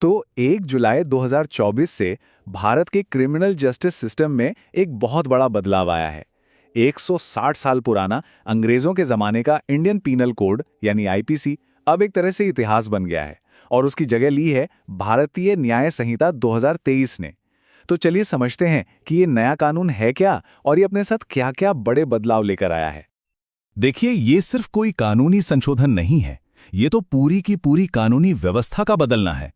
तो 1 जुलाई 2024 से भारत के क्रिमिनल जस्टिस सिस्टम में एक बहुत बड़ा बदलाव आया है। 160 साल पुराना अंग्रेजों के ज़माने का इंडियन पीनल कोड यानी आईपीसी अब एक तरह से इतिहास बन गया है और उसकी जगह ली है भारतीय न्याय संहिता 2023 ने। तो चलिए समझते हैं कि ये नया कानून है क्या और ये अपने साथ क्या-क्या बड़े बदलाव लेकर आया है। देखिए, ये सिर्फ कोई कानूनी संशोधन नहीं है, ये तो पूरी की पूरी कानूनी व्यवस्था का बदलना है।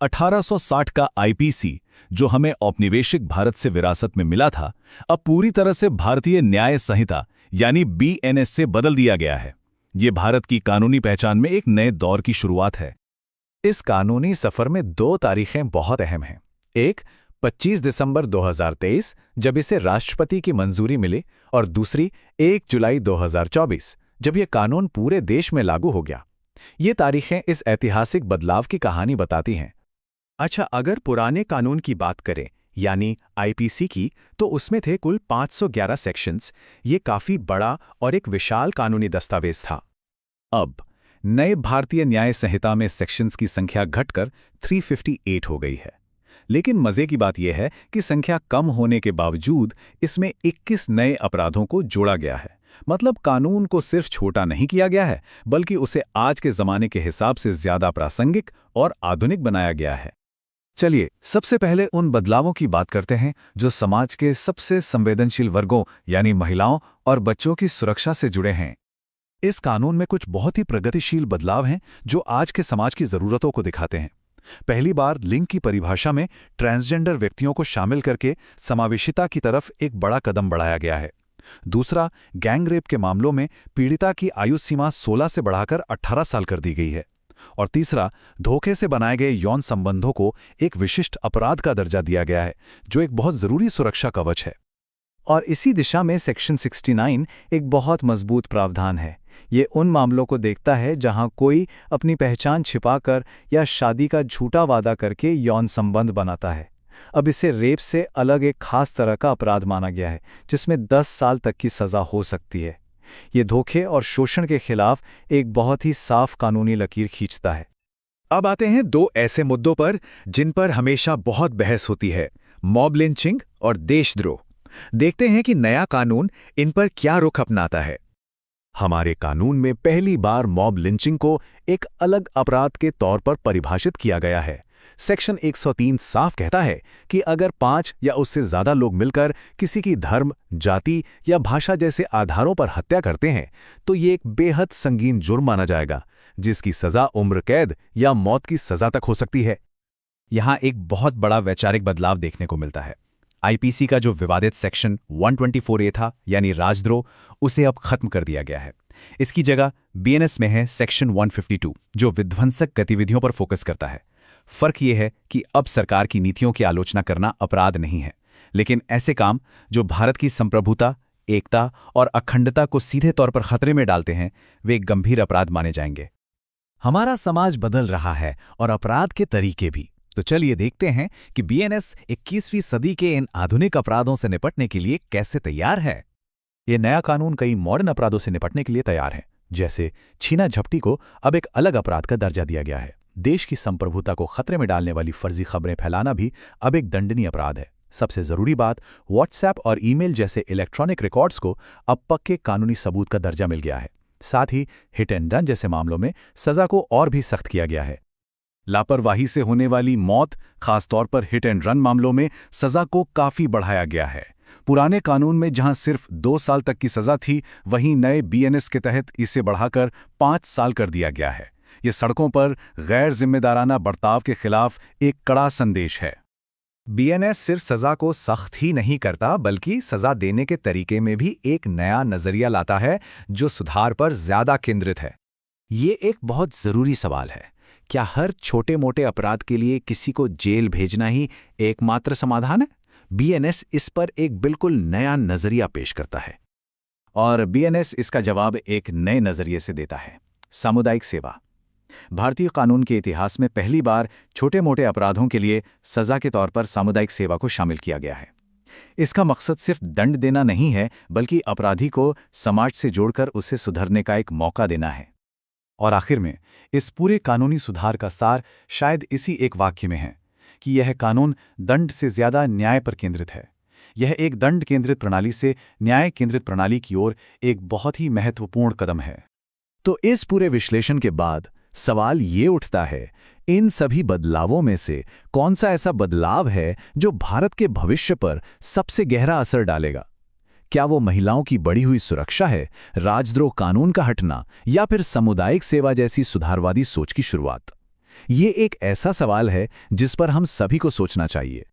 1860 का आईपीसी, जो हमें औपनिवेशिक भारत से विरासत में मिला था, अब पूरी तरह से भारतीय न्याय संहिता यानी बीएनएस से बदल दिया गया है। ये भारत की कानूनी पहचान में एक नए दौर की शुरुआत है। इस कानूनी सफर में दो तारीखें बहुत अहम हैं। एक 25 दिसंबर 2023 जब इसे राष्ट्रपति की मंजूरी मिली और दूसरी 1 जुलाई 2024 जब यह कानून पूरे देश में लागू हो गया। ये तारीखें इस ऐतिहासिक बदलाव की कहानी बताती हैं। अच्छा, अगर पुराने कानून की बात करें यानी आईपीसी की, तो उसमें थे कुल 511 सेक्शंस। ये काफी बड़ा और एक विशाल कानूनी दस्तावेज था। अब नए भारतीय न्याय संहिता में सेक्शंस की संख्या घटकर 358 हो गई है। लेकिन मजे की बात यह है कि संख्या कम होने के बावजूद इसमें 21 नए अपराधों को जोड़ा गया है। मतलब कानून को सिर्फ छोटा नहीं किया गया है, बल्कि उसे आज के जमाने के हिसाब से ज्यादा प्रासंगिक और आधुनिक बनाया गया है। चलिए, सबसे पहले उन बदलावों की बात करते हैं जो समाज के सबसे संवेदनशील वर्गों यानी महिलाओं और बच्चों की सुरक्षा से जुड़े हैं। इस कानून में कुछ बहुत ही प्रगतिशील बदलाव हैं जो आज के समाज की जरूरतों को दिखाते हैं। पहली बार लिंग की परिभाषा में ट्रांसजेंडर व्यक्तियों को शामिल करके समावेशिता की तरफ एक बड़ा कदम बढ़ाया गया है। दूसरा, गैंग रेप के मामलों में पीड़िता की आयु सीमा 16 से बढ़ाकर 18 साल कर दी गई है। और तीसरा, धोखे से बनाए गए यौन संबंधों को एक विशिष्ट अपराध का दर्जा दिया गया है, जो एक बहुत जरूरी सुरक्षा कवच है। और इसी दिशा में सेक्शन 69 एक बहुत मजबूत प्रावधान है। ये उन मामलों को देखता है जहां कोई अपनी पहचान छिपाकर या शादी का झूठा वादा करके यौन संबंध बनाता है। अब इसे रेप से अलग एक खास तरह का अपराध माना गया है, जिसमें 10 साल तक की सजा हो सकती है। ये धोखे और शोषण के खिलाफ एक बहुत ही साफ कानूनी लकीर खींचता है। अब आते हैं दो ऐसे मुद्दों पर जिन पर हमेशा बहुत बहस होती है, मॉब लिंचिंग और देशद्रोह। देखते हैं कि नया कानून इन पर क्या रुख अपनाता है। हमारे कानून में पहली बार मॉब लिंचिंग को एक अलग अपराध के तौर पर परिभाषित किया गया है। सेक्शन 103 साफ कहता है कि अगर 5 या उससे ज्यादा लोग मिलकर किसी की धर्म, जाति या भाषा जैसे आधारों पर हत्या करते हैं, तो ये एक बेहद संगीन जुर्म माना जाएगा, जिसकी सजा उम्र कैद या मौत की सजा तक हो सकती है। यहां एक बहुत बड़ा वैचारिक बदलाव देखने को मिलता है। आईपीसी का जो विवादित सेक्शन 124A था यानी राजद्रोह, उसे अब खत्म कर दिया गया है। इसकी जगह बीएनएस में है सेक्शन 152, जो विध्वंसक गतिविधियों पर फोकस करता है। फर्क यह है कि अब सरकार की नीतियों की आलोचना करना अपराध नहीं है, लेकिन ऐसे काम जो भारत की संप्रभुता, एकता और अखंडता को सीधे तौर पर खतरे में डालते हैं, वे एक गंभीर अपराध माने जाएंगे। हमारा समाज बदल रहा है और अपराध के तरीके भी। तो चलिए देखते हैं कि बीएनएस 21वीं सदी के इन आधुनिक अपराधों से निपटने के लिए कैसे तैयार है। ये नया कानून कई मॉडर्न अपराधों से निपटने के लिए तैयार है। जैसे छीना झपटी को अब एक अलग अपराध का दर्जा दिया गया है। देश की संप्रभुता को खतरे में डालने वाली फर्जी खबरें फैलाना भी अब एक दंडनीय अपराध है। सबसे जरूरी बात, व्हाट्सएप और ईमेल जैसे इलेक्ट्रॉनिक रिकॉर्ड्स को अब पक्के कानूनी सबूत का दर्जा मिल गया है। साथ ही हिट एंड रन जैसे मामलों में सजा को और भी सख्त किया गया है। लापरवाही से होने वाली मौत, खासतौर पर हिट एंड रन मामलों में सजा को काफी बढ़ाया गया है। पुराने कानून में जहां सिर्फ 2 साल तक की सजा थी, वहीं नए बीएनएस के तहत इसे बढ़ाकर 5 साल कर दिया गया है। ये सड़कों पर गैर जिम्मेदाराना बर्ताव के खिलाफ एक कड़ा संदेश है। बीएनएस सिर्फ सजा को सख्त ही नहीं करता, बल्कि सजा देने के तरीके में भी एक नया नजरिया लाता है, जो सुधार पर ज्यादा केंद्रित है। ये एक बहुत जरूरी सवाल है। क्या हर छोटे मोटे अपराध के लिए किसी को जेल भेजना ही एकमात्र समाधान है? बीएनएस इस पर एक बिल्कुल नया नजरिया पेश करता है। और बीएनएस इसका जवाब एक नए नजरिए से देता है, सामुदायिक सेवा। भारतीय कानून के इतिहास में पहली बार छोटे मोटे अपराधों के लिए सजा के तौर पर सामुदायिक सेवा को शामिल किया गया है। इसका मकसद सिर्फ दंड देना नहीं है, बल्कि अपराधी को समाज से जोड़कर उसे सुधरने का एक मौका देना है। और आखिर में इस पूरे कानूनी सुधार का सार शायद इसी एक वाक्य में है कि यह कानून दंड से ज्यादा न्याय पर केंद्रित है। यह एक दंड केंद्रित प्रणाली से न्याय केंद्रित प्रणाली की ओर एक बहुत ही महत्वपूर्ण कदम है। तो इस पूरे विश्लेषण के बाद सवाल ये उठता है, इन सभी बदलावों में से कौन सा ऐसा बदलाव है जो भारत के भविष्य पर सबसे गहरा असर डालेगा? क्या वो महिलाओं की बढ़ी हुई सुरक्षा है, राजद्रोह कानून का हटना, या फिर सामुदायिक सेवा जैसी सुधारवादी सोच की शुरुआत? ये एक ऐसा सवाल है जिस पर हम सभी को सोचना चाहिए।